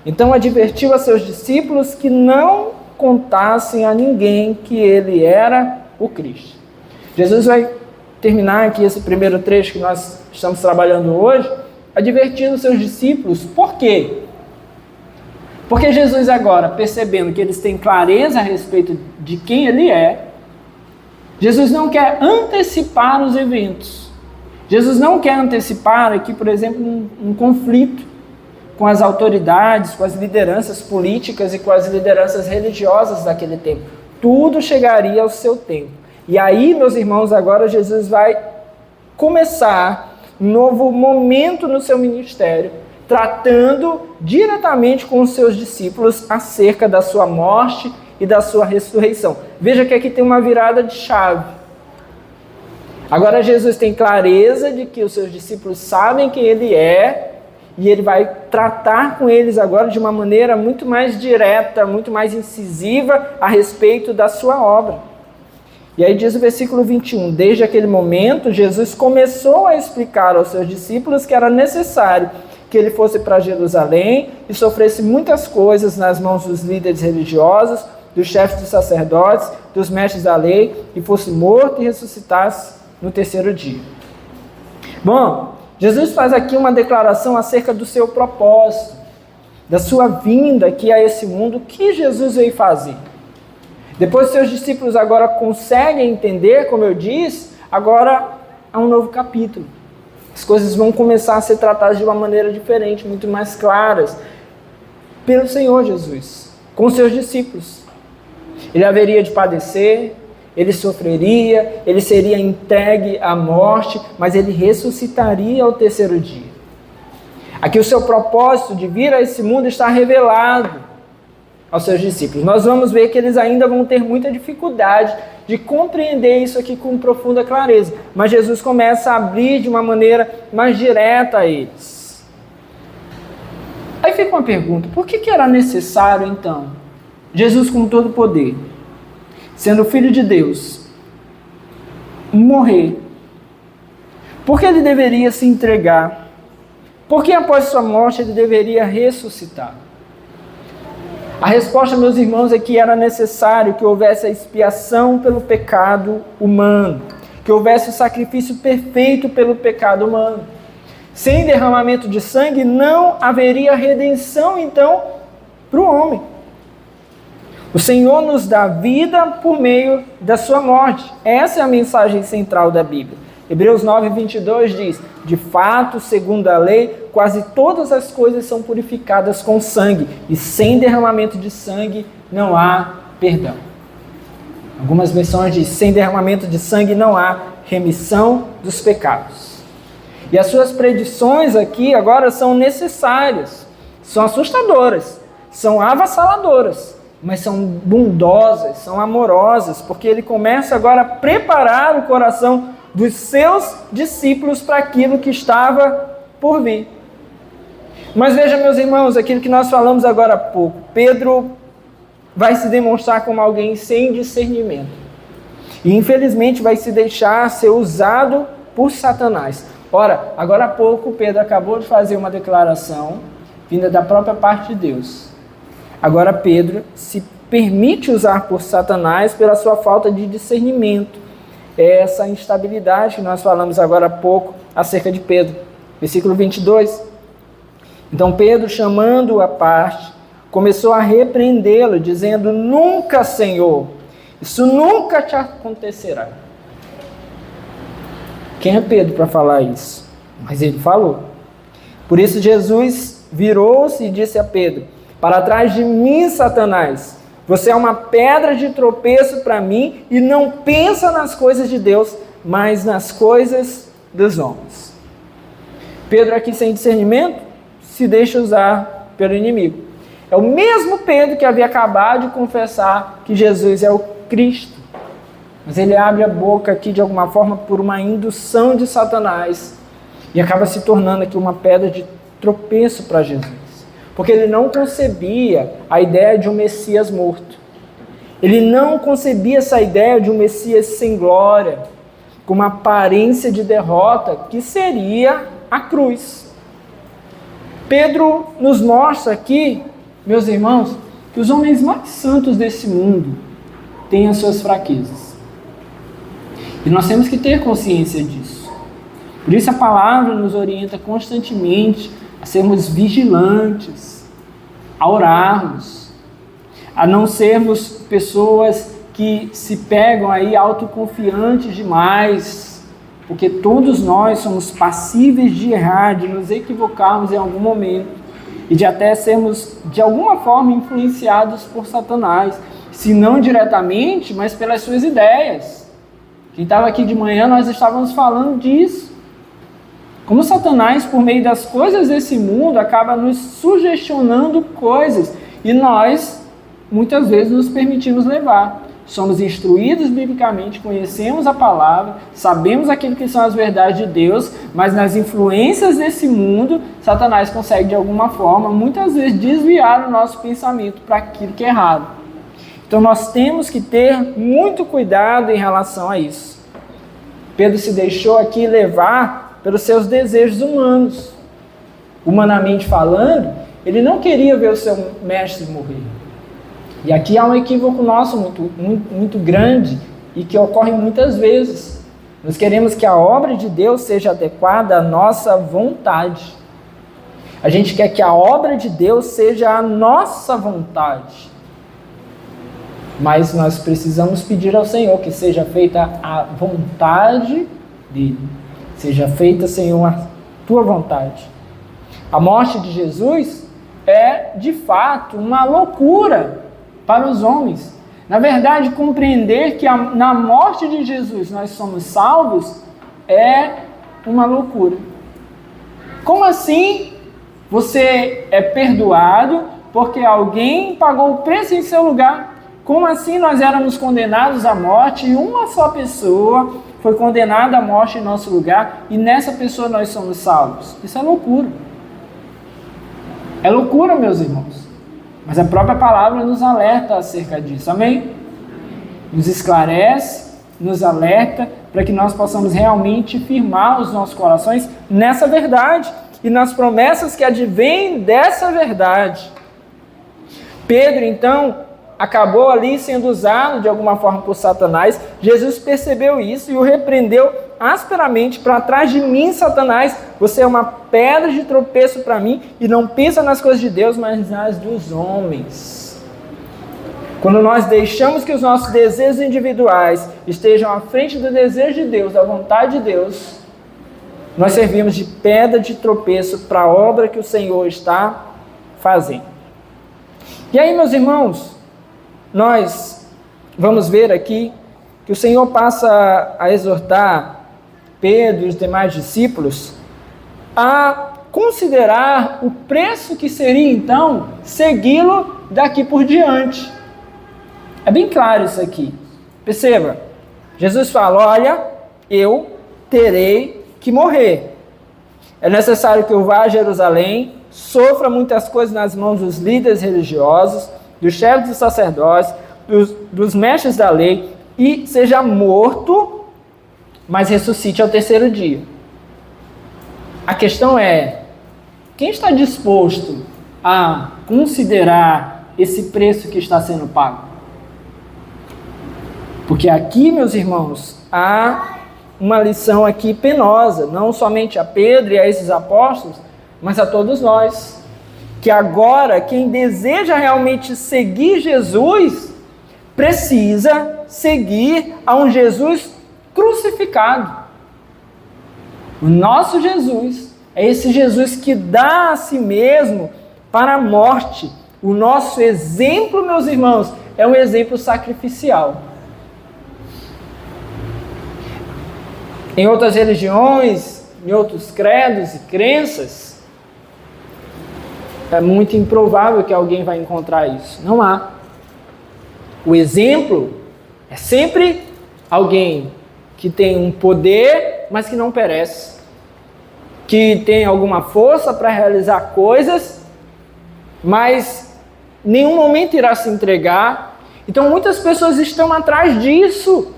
Então advertiu a seus discípulos que não contassem a ninguém que ele era o Cristo. Jesus vai terminar aqui esse primeiro trecho que nós estamos trabalhando hoje, advertindo seus discípulos. Por quê? Porque Jesus agora, percebendo que eles têm clareza a respeito de quem ele é, Jesus não quer antecipar os eventos. Jesus não quer antecipar aqui, por exemplo, um conflito com as autoridades, com as lideranças políticas e com as lideranças religiosas daquele tempo. Tudo chegaria ao seu tempo. E aí, meus irmãos, agora Jesus vai começar um novo momento no seu ministério, tratando diretamente com os seus discípulos acerca da sua morte e da sua ressurreição. Veja que aqui tem uma virada de chave. Agora Jesus tem clareza de que os seus discípulos sabem quem ele é, e ele vai tratar com eles agora de uma maneira muito mais direta, muito mais incisiva a respeito da sua obra. E aí diz o versículo 21, desde aquele momento, Jesus começou a explicar aos seus discípulos que era necessário que ele fosse para Jerusalém e sofresse muitas coisas nas mãos dos líderes religiosos, dos chefes dos sacerdotes, dos mestres da lei, e fosse morto e ressuscitasse no terceiro dia. Bom, Jesus faz aqui uma declaração acerca do seu propósito, da sua vinda aqui a esse mundo, o que Jesus veio fazer. Depois seus discípulos agora conseguem entender, como eu disse, agora há um novo capítulo. As coisas vão começar a ser tratadas de uma maneira diferente, muito mais claras, pelo Senhor Jesus, com seus discípulos. Ele haveria de padecer, ele sofreria, ele seria entregue à morte, mas ele ressuscitaria ao terceiro dia. Aqui o seu propósito de vir a esse mundo está revelado aos seus discípulos. Nós vamos ver que eles ainda vão ter muita dificuldade de compreender isso aqui com profunda clareza, mas Jesus começa a abrir de uma maneira mais direta a eles. Aí fica uma pergunta, por que era necessário então Jesus com todo o poder, sendo Filho de Deus, morrer? Por que ele deveria se entregar? Por que após sua morte ele deveria ressuscitar? A resposta, meus irmãos, é que era necessário que houvesse a expiação pelo pecado humano, que houvesse o sacrifício perfeito pelo pecado humano. Sem derramamento de sangue não haveria redenção, então, para o homem. O Senhor nos dá vida por meio da sua morte. Essa é a mensagem central da Bíblia. Hebreus 9:22 diz, de fato, segundo a lei, quase todas as coisas são purificadas com sangue, e sem derramamento de sangue não há perdão. Algumas versões dizem, sem derramamento de sangue não há remissão dos pecados. E as suas predições aqui agora são necessárias, são assustadoras, são avassaladoras, mas são bondosas, são amorosas, porque ele começa agora a preparar o coração dos seus discípulos para aquilo que estava por vir. Mas veja, meus irmãos, aquilo que nós falamos agora há pouco, Pedro vai se demonstrar como alguém sem discernimento, e infelizmente vai se deixar ser usado por Satanás. Ora, agora há pouco Pedro acabou de fazer uma declaração vinda da própria parte de Deus. Agora Pedro se permite usar por Satanás pela sua falta de discernimento. Essa instabilidade que nós falamos agora há pouco acerca de Pedro. Versículo 22. Então Pedro, chamando-o à parte, começou a repreendê-lo, dizendo, nunca, Senhor, isso nunca te acontecerá. Quem é Pedro para falar isso? Mas ele falou. Por isso Jesus virou-se e disse a Pedro, para trás de mim, Satanás, você é uma pedra de tropeço para mim e não pensa nas coisas de Deus, mas nas coisas dos homens. Pedro aqui sem discernimento se deixa usar pelo inimigo. É o mesmo Pedro que havia acabado de confessar que Jesus é o Cristo. Mas ele abre a boca aqui de alguma forma por uma indução de Satanás e acaba se tornando aqui uma pedra de tropeço para Jesus. Porque ele não concebia a ideia de um Messias morto. Ele não concebia essa ideia de um Messias sem glória, com uma aparência de derrota, que seria a cruz. Pedro nos mostra aqui, meus irmãos, que os homens mais santos desse mundo têm as suas fraquezas. E nós temos que ter consciência disso. Por isso a palavra nos orienta constantemente a sermos vigilantes, a orarmos, a não sermos pessoas que se pegam aí autoconfiantes demais, porque todos nós somos passíveis de errar, de nos equivocarmos em algum momento e de até sermos de alguma forma influenciados por Satanás, se não diretamente, mas pelas suas ideias. Quem estava aqui de manhã, nós estávamos falando disso. Como Satanás, por meio das coisas desse mundo, acaba nos sugestionando coisas. E nós, muitas vezes, nos permitimos levar. Somos instruídos biblicamente, conhecemos a palavra, sabemos aquilo que são as verdades de Deus, mas nas influências desse mundo, Satanás consegue, de alguma forma, muitas vezes, desviar o nosso pensamento para aquilo que é errado. Então nós temos que ter muito cuidado em relação a isso. Pedro se deixou aqui levar pelos seus desejos humanos. Humanamente falando, ele não queria ver o seu mestre morrer. E aqui há um equívoco nosso muito grande e que ocorre muitas vezes. Nós queremos que a obra de Deus seja adequada à nossa vontade. A gente quer que a obra de Deus seja a nossa vontade. Mas nós precisamos pedir ao Senhor que seja feita a vontade dele. Seja feita, Senhor, a tua vontade. A morte de Jesus é, de fato, uma loucura para os homens. Na verdade, compreender que na morte de Jesus nós somos salvos é uma loucura. Como assim você é perdoado porque alguém pagou o preço em seu lugar? Como assim nós éramos condenados à morte e uma só pessoa foi condenada à morte em nosso lugar e nessa pessoa nós somos salvos? Isso é loucura. É loucura, meus irmãos. Mas a própria palavra nos alerta acerca disso, amém? Nos esclarece, nos alerta, para que nós possamos realmente firmar os nossos corações nessa verdade e nas promessas que advêm dessa verdade. Pedro, então, acabou ali sendo usado de alguma forma por Satanás. Jesus percebeu isso e o repreendeu asperamente: para trás de mim, Satanás, você é uma pedra de tropeço para mim e não pensa nas coisas de Deus, mas nas dos homens. Quando nós deixamos que os nossos desejos individuais estejam à frente do desejo de Deus, da vontade de Deus, nós servimos de pedra de tropeço para a obra que o Senhor está fazendo. E aí, meus irmãos, nós vamos ver aqui que o Senhor passa a exortar Pedro e os demais discípulos a considerar o preço que seria, então, segui-lo daqui por diante. É bem claro isso aqui. Perceba, Jesus fala: olha, eu terei que morrer. É necessário que eu vá a Jerusalém, sofra muitas coisas nas mãos dos líderes religiosos, dos chefes dos sacerdotes, dos mestres da lei, e seja morto, mas ressuscite ao terceiro dia. A questão é: quem está disposto a considerar esse preço que está sendo pago? Porque aqui, meus irmãos, há uma lição aqui penosa, não somente a Pedro e a esses apóstolos, mas a todos nós. Que agora, quem deseja realmente seguir Jesus, precisa seguir a um Jesus crucificado. O nosso Jesus é esse Jesus que dá a si mesmo para a morte. O nosso exemplo, meus irmãos, é um exemplo sacrificial. Em outras religiões, em outros credos e crenças, é muito improvável que alguém vai encontrar isso. Não há. O exemplo é sempre alguém que tem um poder, mas que não perece. Que tem alguma força para realizar coisas, mas em nenhum momento irá se entregar. Então muitas pessoas estão atrás disso.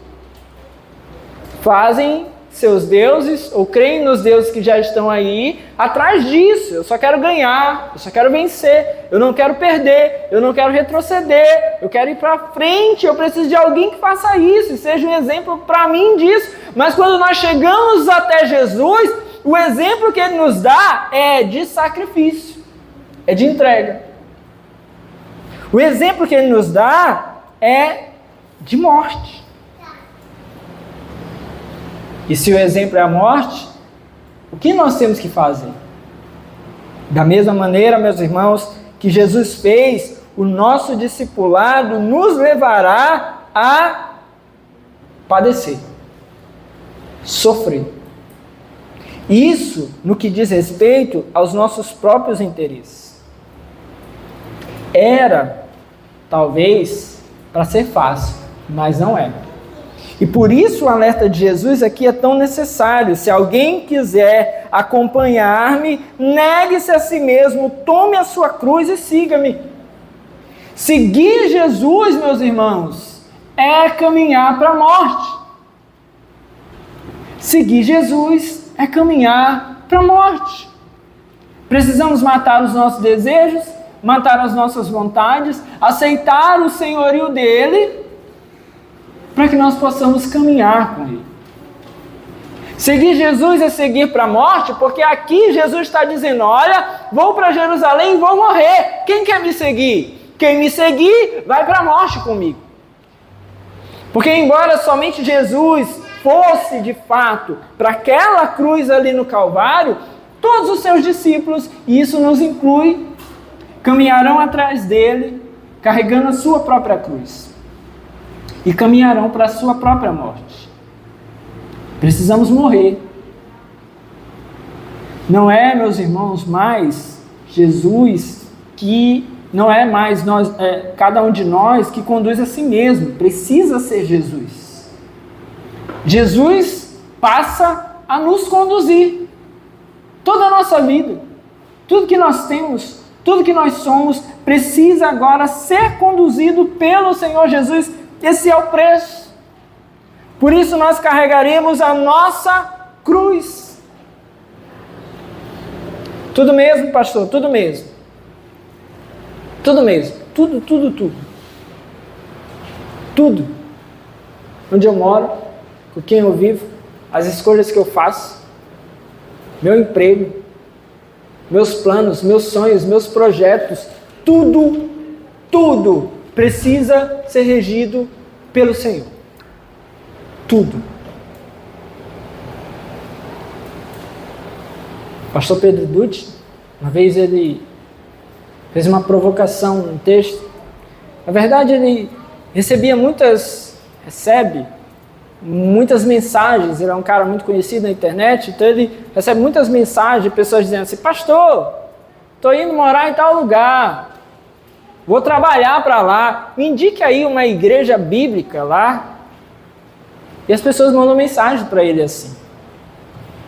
Fazem seus deuses, ou creem nos deuses que já estão aí, atrás disso. Eu só quero ganhar, eu só quero vencer, eu não quero perder, eu não quero retroceder, eu quero ir para frente, eu preciso de alguém que faça isso, e seja um exemplo para mim disso. Mas quando nós chegamos até Jesus, o exemplo que ele nos dá é de sacrifício, é de entrega. O exemplo que ele nos dá é de morte. E se o exemplo é a morte, o que nós temos que fazer? Da mesma maneira, meus irmãos, que Jesus fez, o nosso discipulado nos levará a padecer. sofrer. Isso no que diz respeito aos nossos próprios interesses. Era, talvez, para ser fácil, mas não é. E por isso o alerta de Jesus aqui é tão necessário. Se alguém quiser acompanhar-me, negue-se a si mesmo, tome a sua cruz e siga-me. Seguir Jesus, meus irmãos, é caminhar para a morte. Seguir Jesus é caminhar para a morte. Precisamos matar os nossos desejos, matar as nossas vontades, aceitar o senhorio dele, para que nós possamos caminhar com ele. Seguir Jesus é seguir para a morte, porque aqui Jesus está dizendo, olha, vou para Jerusalém e vou morrer. Quem quer me seguir? Quem me seguir vai para a morte comigo. Porque embora somente Jesus fosse de fato para aquela cruz ali no Calvário, todos os seus discípulos, e isso nos inclui, caminharão atrás dele, carregando a sua própria cruz. E caminharão para a sua própria morte. Precisamos morrer. Não é, meus irmãos, mais Jesus que não é mais cada um de nós que conduz a si mesmo. Precisa ser Jesus. Jesus passa a nos conduzir. Toda a nossa vida, tudo que nós temos, tudo que nós somos, precisa agora ser conduzido pelo Senhor Jesus. Esse é o preço. Por isso nós carregaremos a nossa cruz. Tudo mesmo, pastor? Tudo mesmo. Tudo mesmo. Tudo. Tudo. Onde eu moro, com quem eu vivo, as escolhas que eu faço, meu emprego, meus planos, meus sonhos, meus projetos, tudo precisa ser regido pelo Senhor. Tudo. O pastor Pedro Dutti, uma vez ele fez uma provocação no texto. Na verdade, ele recebe muitas mensagens. Ele é um cara muito conhecido na internet, então ele recebe muitas mensagens de pessoas dizendo assim, pastor, estou indo morar em tal lugar, vou trabalhar para lá, me indique aí uma igreja bíblica lá. E as pessoas mandam mensagem para ele assim.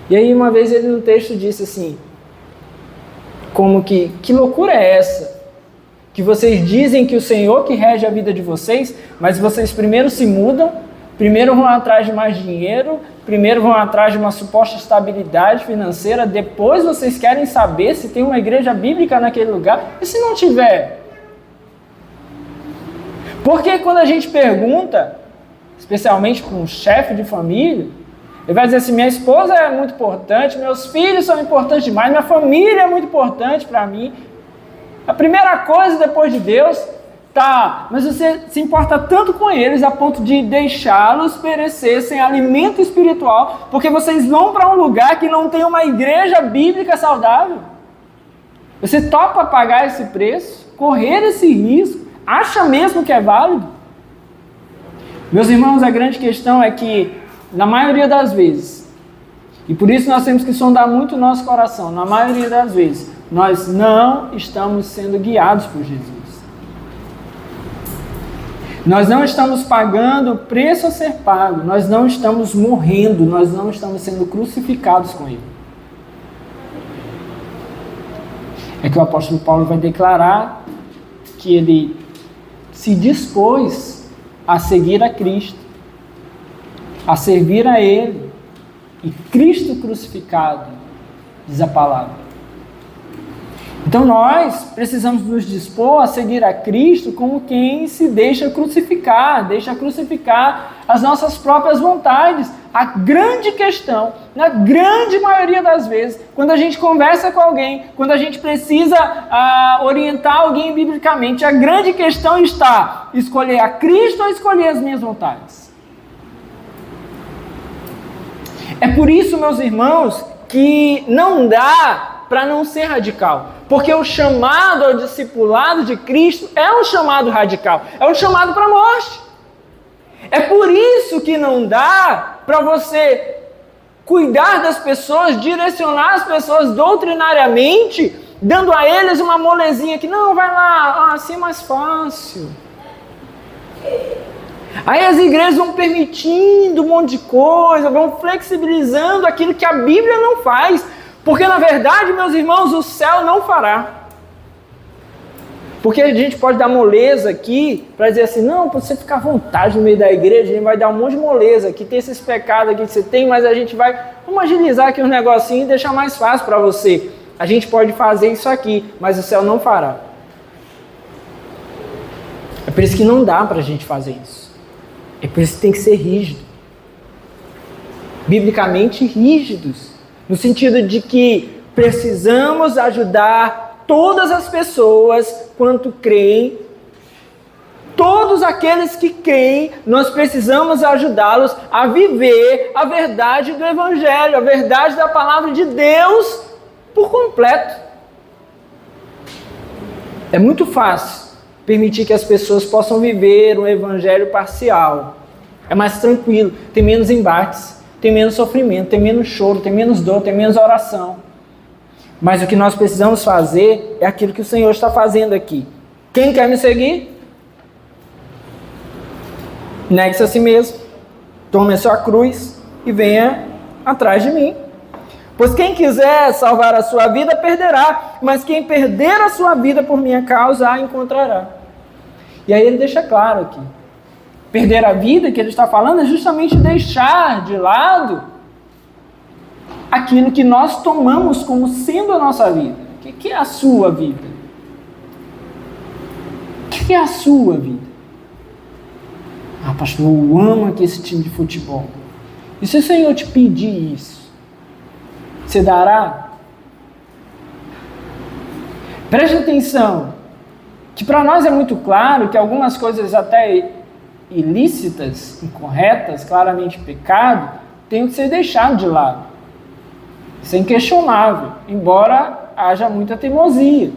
E aí uma vez ele no texto disse assim, como que loucura é essa? Que vocês dizem que o Senhor que rege a vida de vocês, mas vocês primeiro se mudam, primeiro vão atrás de mais dinheiro, primeiro vão atrás de uma suposta estabilidade financeira, depois vocês querem saber se tem uma igreja bíblica naquele lugar, e se não tiver? Porque quando a gente pergunta, especialmente para um chefe de família, ele vai dizer assim, minha esposa é muito importante, meus filhos são importantes demais, minha família é muito importante para mim. A primeira coisa depois de Deus, tá, mas você se importa tanto com eles a ponto de deixá-los perecer sem alimento espiritual, porque vocês vão para um lugar que não tem uma igreja bíblica saudável. Você topa pagar esse preço, correr esse risco, acha mesmo que é válido? Meus irmãos, a grande questão é que, na maioria das vezes, e por isso nós temos que sondar muito o nosso coração, na maioria das vezes, nós não estamos sendo guiados por Jesus. Nós não estamos pagando o preço a ser pago, nós não estamos morrendo, nós não estamos sendo crucificados com Ele. É que o apóstolo Paulo vai declarar que ele se dispôs a seguir a Cristo, a servir a Ele, e Cristo crucificado, diz a palavra. Então nós precisamos nos dispor a seguir a Cristo como quem se deixa crucificar as nossas próprias vontades. A grande questão, na grande maioria das vezes, quando a gente conversa com alguém, quando a gente precisa orientar alguém biblicamente, a grande questão está escolher a Cristo ou escolher as minhas vontades. É por isso, meus irmãos, que não dá para não ser radical. Porque o chamado ao discipulado de Cristo é um chamado radical, é um chamado para a morte. É por isso que não dá para você cuidar das pessoas, direcionar as pessoas doutrinariamente, dando a eles uma molezinha que, não, vai lá, assim é mais fácil. Aí as igrejas vão permitindo um monte de coisa, vão flexibilizando aquilo que a Bíblia não faz, porque na verdade, meus irmãos, o céu não fará. Porque a gente pode dar moleza aqui, para dizer assim, não, para você ficar à vontade no meio da igreja, a gente vai dar um monte de moleza aqui, tem esses pecados aqui que você tem, mas a gente vamos agilizar aqui um negocinho e deixar mais fácil para você. A gente pode fazer isso aqui, mas o céu não fará. É por isso que não dá para a gente fazer isso. É por isso que tem que ser rígido. Biblicamente rígidos. No sentido de que precisamos ajudar todas as pessoas quanto creem. Todos aqueles que creem, nós precisamos ajudá-los a viver a verdade do Evangelho, a verdade da palavra de Deus por completo. É muito fácil permitir que as pessoas possam viver um evangelho parcial. É mais tranquilo, tem menos embates, tem menos sofrimento, tem menos choro, tem menos dor, tem menos oração. Mas o que nós precisamos fazer é aquilo que o Senhor está fazendo aqui. Quem quer me seguir? Negue-se a si mesmo, tome a sua cruz e venha atrás de mim. Pois quem quiser salvar a sua vida, perderá. Mas quem perder a sua vida por minha causa, a encontrará. E aí ele deixa claro aqui. Perder a vida, que ele está falando, é justamente deixar de lado aquilo que nós tomamos como sendo a nossa vida. O que é a sua vida? O que é a sua vida? Ah, pastor, eu amo aqui esse time de futebol. E se o Senhor te pedir isso? Você dará? Preste atenção, que para nós é muito claro que algumas coisas até ilícitas, incorretas, claramente pecado, têm que ser deixadas de lado. Isso é inquestionável, embora haja muita teimosia.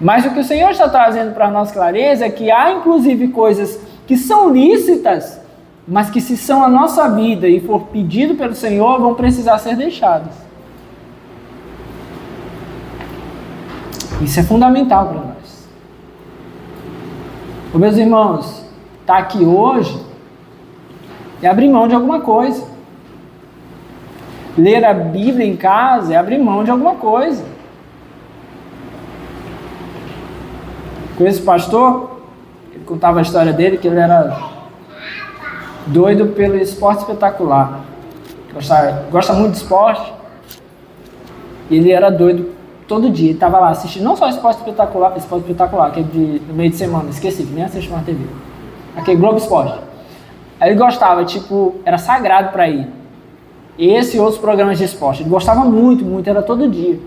Mas o que o Senhor está trazendo para nós clareza é que há inclusive coisas que são lícitas, mas que se são a nossa vida e for pedido pelo Senhor, vão precisar ser deixadas. Isso é fundamental para nós. Meus irmãos, estar aqui hoje é abrir mão de alguma coisa. Ler a Bíblia em casa é abrir mão de alguma coisa. Conheço o pastor, ele contava a história dele, que ele era doido pelo esporte espetacular. Gosta muito de esporte. E ele era doido todo dia. Ele estava lá assistindo, não só esporte espetacular, que é no meio de semana, esqueci, que nem assisti na TV. Aquele Globo Esporte. Aí ele gostava, era sagrado para ele. Esse e outros programas de esporte. Ele gostava muito, muito, era todo dia.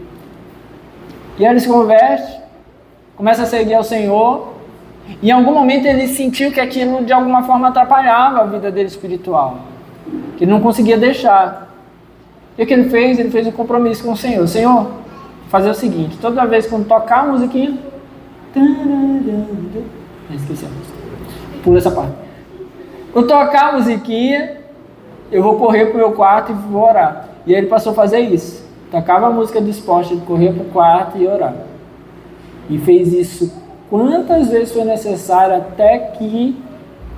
E aí ele se converte, começa a seguir ao Senhor. E em algum momento ele sentiu que aquilo de alguma forma atrapalhava a vida dele espiritual. Que ele não conseguia deixar. E o que ele fez? Ele fez um compromisso com o Senhor. Senhor, fazer o seguinte, toda vez que eu tocar a musiquinha... Esqueci a música. Pula essa parte. Eu tocar a musiquinha, eu vou correr pro meu quarto e vou orar. E aí ele passou a fazer isso. Tocava a música do esporte, ele corria pro quarto e orava. E fez isso quantas vezes foi necessário até que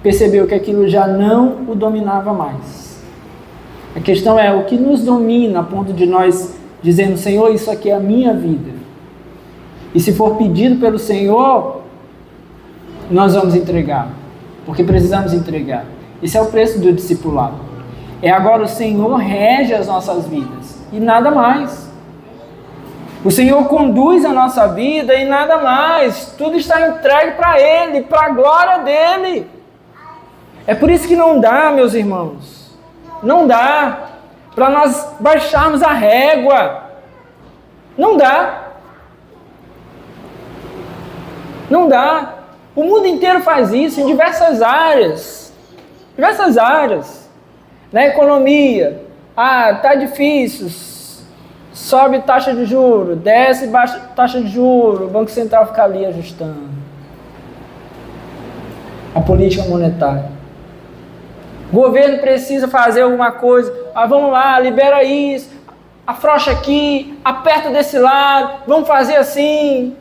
percebeu que aquilo já não o dominava mais. A questão é o que nos domina a ponto de nós dizermos, Senhor, isso aqui é a minha vida. E se for pedido pelo Senhor, nós vamos entregar. Porque precisamos entregar. Esse é o preço do discipulado. É agora o Senhor rege as nossas vidas. E nada mais. O Senhor conduz a nossa vida e nada mais. Tudo está entregue para Ele, para a glória dEle. É por isso que não dá, meus irmãos. Não dá para nós baixarmos a régua. Não dá. Não dá. O mundo inteiro faz isso em diversas áreas. Diversas áreas. Na economia. Tá difícil. Sobe taxa de juros, desce baixa taxa de juros, o Banco Central fica ali ajustando. A política monetária. O governo precisa fazer alguma coisa. Vamos lá, libera isso, afrouxa aqui, aperta desse lado, vamos fazer assim.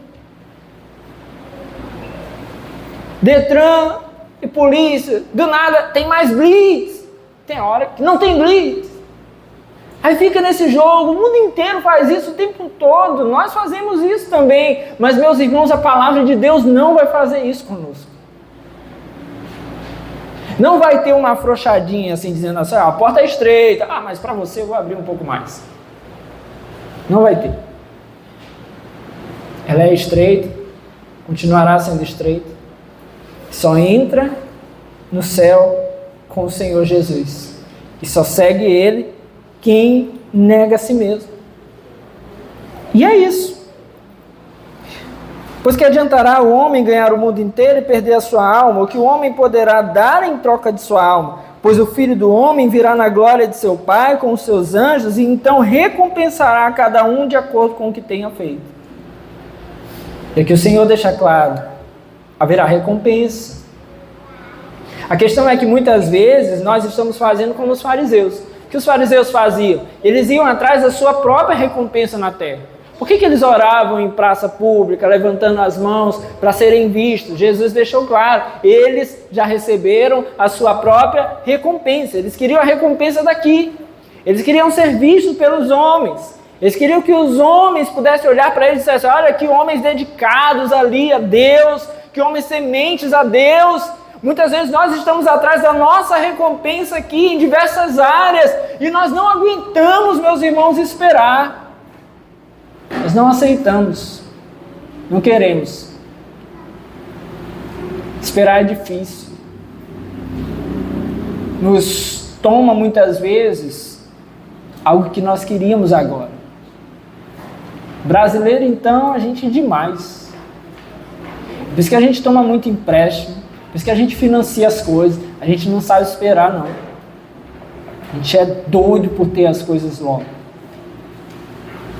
Detran e polícia, do nada tem mais blitz. Tem hora que não tem blitz. Aí fica nesse jogo, o mundo inteiro faz isso o tempo todo, nós fazemos isso também. Mas, meus irmãos, a palavra de Deus não vai fazer isso conosco. Não vai ter uma afrouxadinha assim, dizendo assim, a porta é estreita, mas para você eu vou abrir um pouco mais. Não vai ter. Ela é estreita, continuará sendo estreita. Só entra no céu com o Senhor Jesus. E só segue Ele quem nega a si mesmo. E é isso. Pois que adiantará o homem ganhar o mundo inteiro e perder a sua alma? O que o homem poderá dar em troca de sua alma? Pois o Filho do Homem virá na glória de seu Pai com os seus anjos e então recompensará cada um de acordo com o que tenha feito. É que o Senhor deixa claro, haverá recompensa. A questão é que muitas vezes nós estamos fazendo como os fariseus. O que os fariseus faziam? Eles iam atrás da sua própria recompensa na terra. Por que eles oravam em praça pública, levantando as mãos para serem vistos? Jesus deixou claro, eles já receberam a sua própria recompensa. Eles queriam a recompensa daqui. Eles queriam ser vistos pelos homens. Eles queriam que os homens pudessem olhar para eles e dissessem, olha que homens dedicados ali a Deus, que homens sementes a Deus. Muitas vezes nós estamos atrás da nossa recompensa aqui em diversas áreas e nós não aguentamos, meus irmãos, esperar. Nós não aceitamos, não queremos. Esperar é difícil. Nos toma muitas vezes algo que nós queríamos agora. Brasileiro, então, a gente é demais. Por isso que a gente toma muito empréstimo, por isso que a gente financia as coisas, a gente não sabe esperar, não. A gente é doido por ter as coisas logo.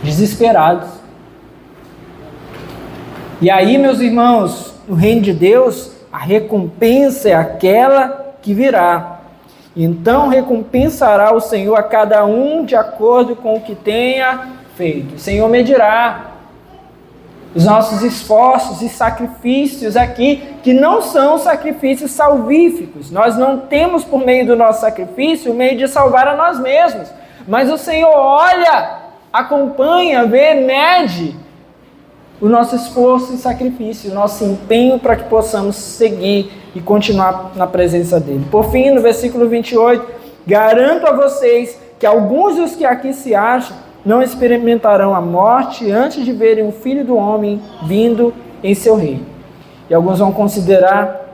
Desesperados. E aí, meus irmãos, no reino de Deus, a recompensa é aquela que virá. Então recompensará o Senhor a cada um de acordo com o que tenha feito. O Senhor medirá os nossos esforços e sacrifícios aqui, que não são sacrifícios salvíficos. Nós não temos por meio do nosso sacrifício o meio de salvar a nós mesmos. Mas o Senhor olha, acompanha, vê, mede o nosso esforço e sacrifício, o nosso empenho para que possamos seguir e continuar na presença dele. Por fim, no versículo 28, garanto a vocês que alguns dos que aqui se acham não experimentarão a morte antes de verem o Filho do Homem vindo em seu reino. E alguns vão considerar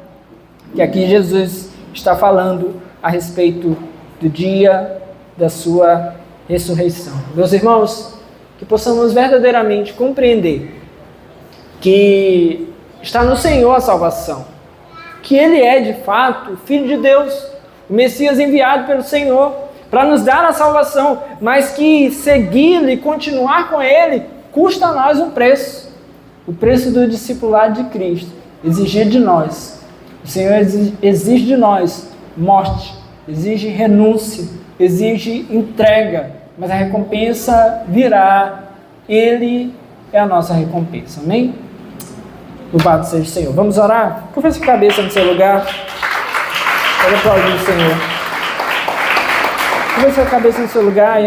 que aqui Jesus está falando a respeito do dia da sua ressurreição. Meus irmãos, que possamos verdadeiramente compreender que está no Senhor a salvação, que Ele é de fato o Filho de Deus, o Messias enviado pelo Senhor para nos dar a salvação, mas que segui-lo e continuar com Ele custa a nós um preço, o preço do discipulado de Cristo, exigir de nós. O Senhor exige de nós morte, exige renúncia, exige entrega, mas a recompensa virá. Ele é a nossa recompensa, amém? Louvado seja o Senhor. Vamos orar? Curva sua cabeça no seu lugar. Pode aplaudir o Senhor. Curva sua cabeça no seu lugar e